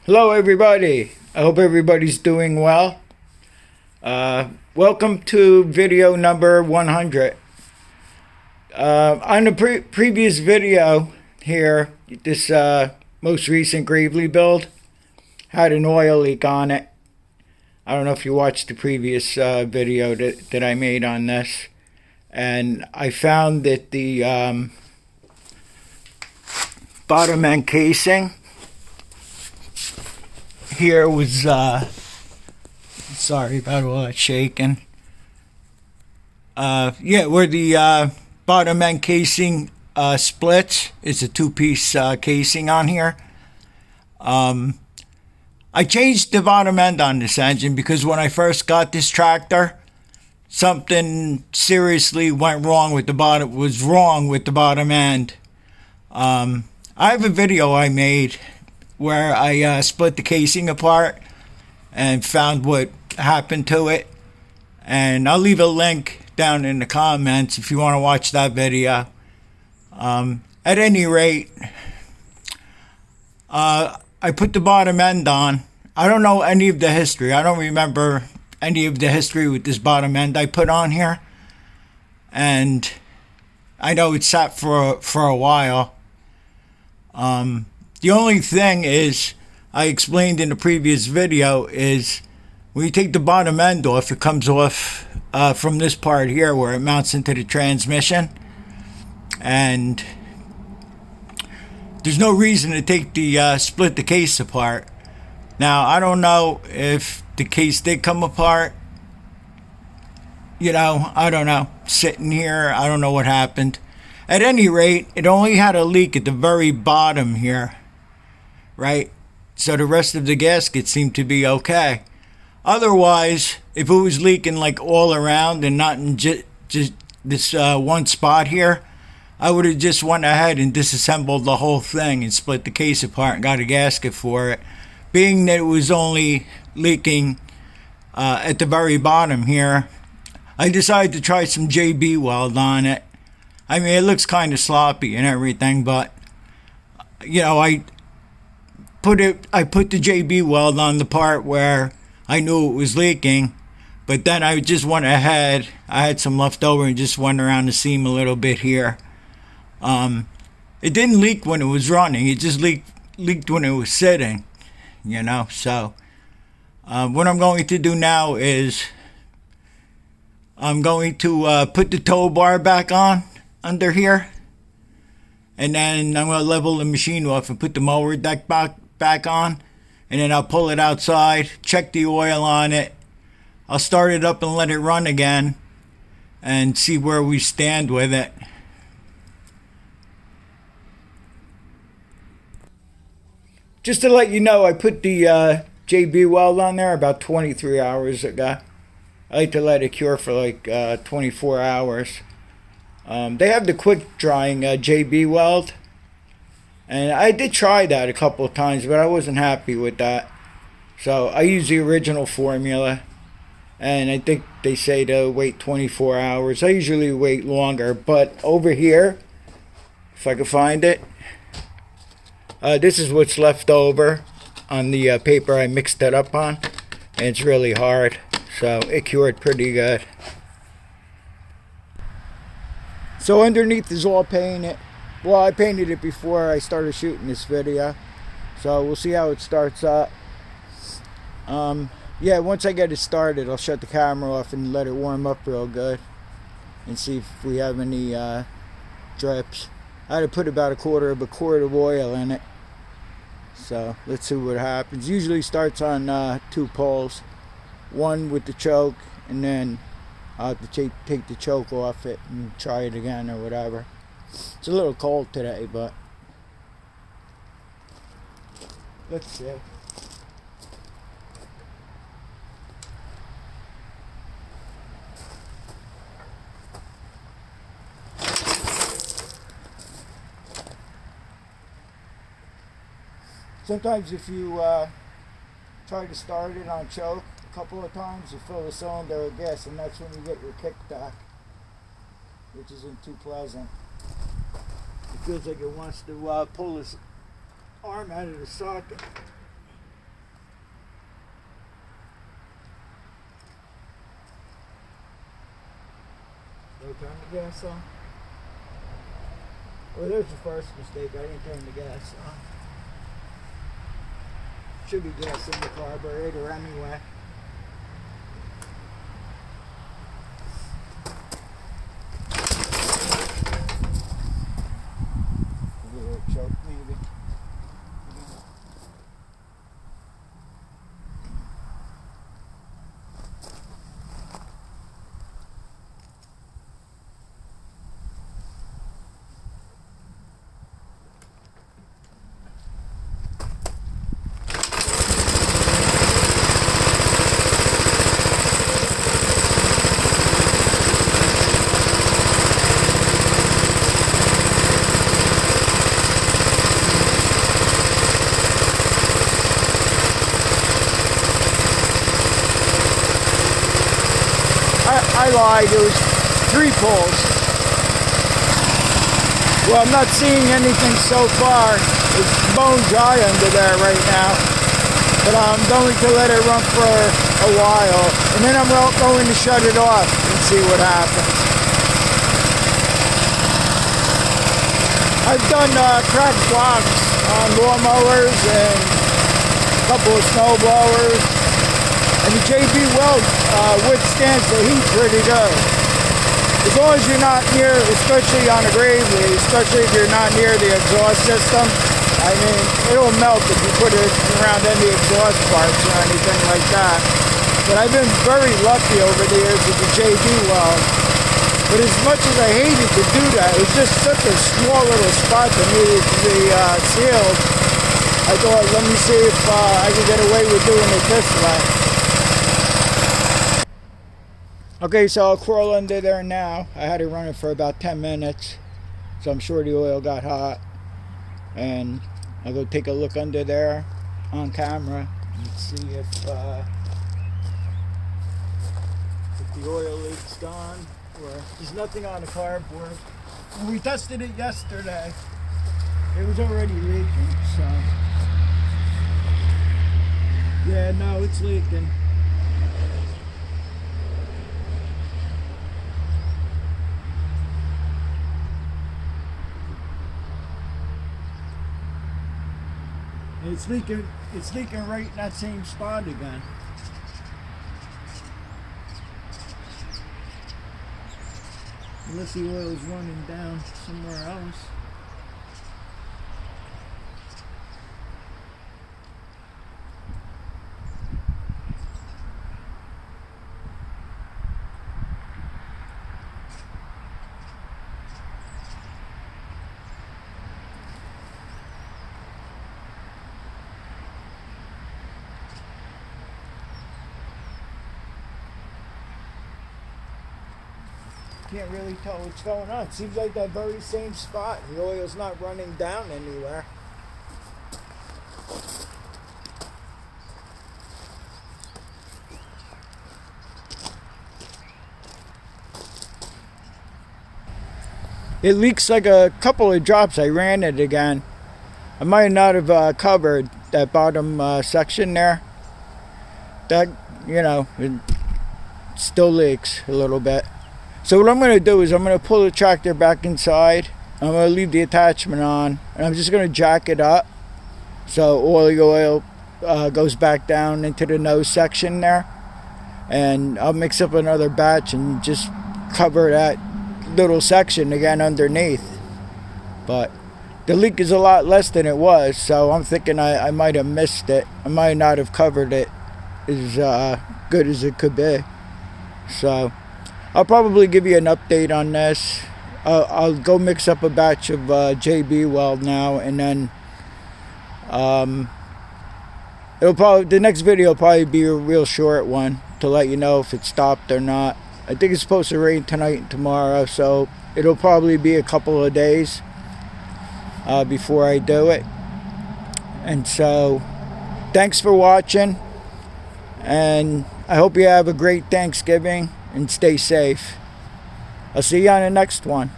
Hello, everybody. I hope everybody's doing well. Welcome to video number 100. On the previous video here, this most recent Gravely build had an oil leak on it. I don't know if you watched the previous video that I made on this. And I found that the bottom end casing here was sorry about all that shaking. Where the bottom end casing splits is a two-piece casing on here. I changed the bottom end on this engine because when I first got this tractor, something seriously went wrong with the bottom end. I have a video I made where I split the casing apart and found what happened to it, and I'll leave a link down in the comments if you want to watch that video. At any rate, I put the bottom end on. I don't know any of the history. I don't remember any of the history with this bottom end I put on here, and I know it sat for a while. The only thing is, I explained in the previous video, is when you take the bottom end off, it comes off from this part here where it mounts into the transmission, and there's no reason to take the split the case apart. Now, I don't know if the case did come apart. I don't know. Sitting here, I don't know what happened. At any rate, it only had a leak at the very bottom here, right? So the rest of the gasket seemed to be okay. Otherwise, if it was leaking like all around and not in just this one spot here, I would have just went ahead and disassembled the whole thing and split the case apart and got a gasket for it. Being that it was only leaking at the very bottom here, I decided to try some JB Weld on it. I mean, it looks kind of sloppy and everything, but I put the JB Weld on the part where I knew it was leaking, but then I just went ahead. I had some left over and just went around the seam a little bit here. It didn't leak when it was running. It just leaked when it was sitting. So what I'm going to do now is I'm going to put the tow bar back on under here, and then I'm going to level the machine off and put the mower deck back on, and then I'll pull it outside, check the oil on it. I'll start it up and let it run again and see where we stand with it. Just to let you know, I put the JB Weld on there about 23 hours ago. I like to let it cure for like 24 hours. They have the quick drying JB Weld, and I did try that a couple of times, but I wasn't happy with that. So I use the original formula, and I think they say to wait 24 hours. I usually wait longer, but over here, if I can find it, this is what's left over on the paper I mixed it up on, and it's really hard, so it cured pretty good. So underneath is all painted. Well, I painted it before I started shooting this video, so we'll see how it starts up. Once I get it started, I'll shut the camera off and let it warm up real good and see if we have any drips. I had to put about a quarter of a quart of oil in it. So let's see what happens. Usually starts on 2 poles, one with the choke, and then I'll have to take the choke off it and try it again or whatever. It's a little cold today, but let's see. Sometimes if you try to start it on choke a couple of times, you fill the cylinder of gas, and that's when you get your kickback, which isn't too pleasant. It feels like it wants to pull his arm out of the socket. Turn the gas on. Well, there's the first mistake. I didn't turn the gas on. Should be gas in the carburetor anyway. A little choke maybe. I lied, it was 3 pulls. Well, I'm not seeing anything so far. It's bone dry under there right now. But I'm going to let it run for a while. And then I'm going to shut it off and see what happens. I've done cracked blocks on lawnmowers and a couple of snow blowers. And the JB Weld withstands the heat pretty good. As long as you're not near, especially on a gravely, especially if you're not near the exhaust system, I mean, it'll melt if you put it around any exhaust parts or anything like that. But I've been very lucky over the years with the JB Weld. But as much as I hated to do that, it was just such a small little spot that needed to be sealed. I thought, let me see if I can get away with doing it this way. Okay, so I'll crawl under there now. I had it running for about 10 minutes, so I'm sure the oil got hot. And I'll go take a look under there on camera and see if the oil leak's gone or there's nothing on the cardboard. When we tested it yesterday, it was already leaking, so yeah, no, it's leaking. It's leaking right in that same spot again. Unless the oil is running down somewhere else. Can't really tell what's going on. It seems like that very same spot. The oil's not running down anywhere. It leaks like a couple of drops. I ran it again. I might not have covered that bottom section there. That, you know, it still leaks a little bit. So what I'm going to do is I'm going to pull the tractor back inside. I'm going to leave the attachment on. And I'm just going to jack it up so all the oil goes back down into the nose section there. And I'll mix up another batch and just cover that little section again underneath. But the leak is a lot less than it was. So I'm thinking I might have missed it. I might not have covered it as good as it could be. So I'll probably give you an update on this. I'll go mix up a batch of JB Weld now, and then the next video will probably be a real short one to let you know if it stopped or not. I think it's supposed to rain tonight and tomorrow, so it'll probably be a couple of days before I do it. And so, thanks for watching, and I hope you have a great Thanksgiving and stay safe. I'll see you on the next one.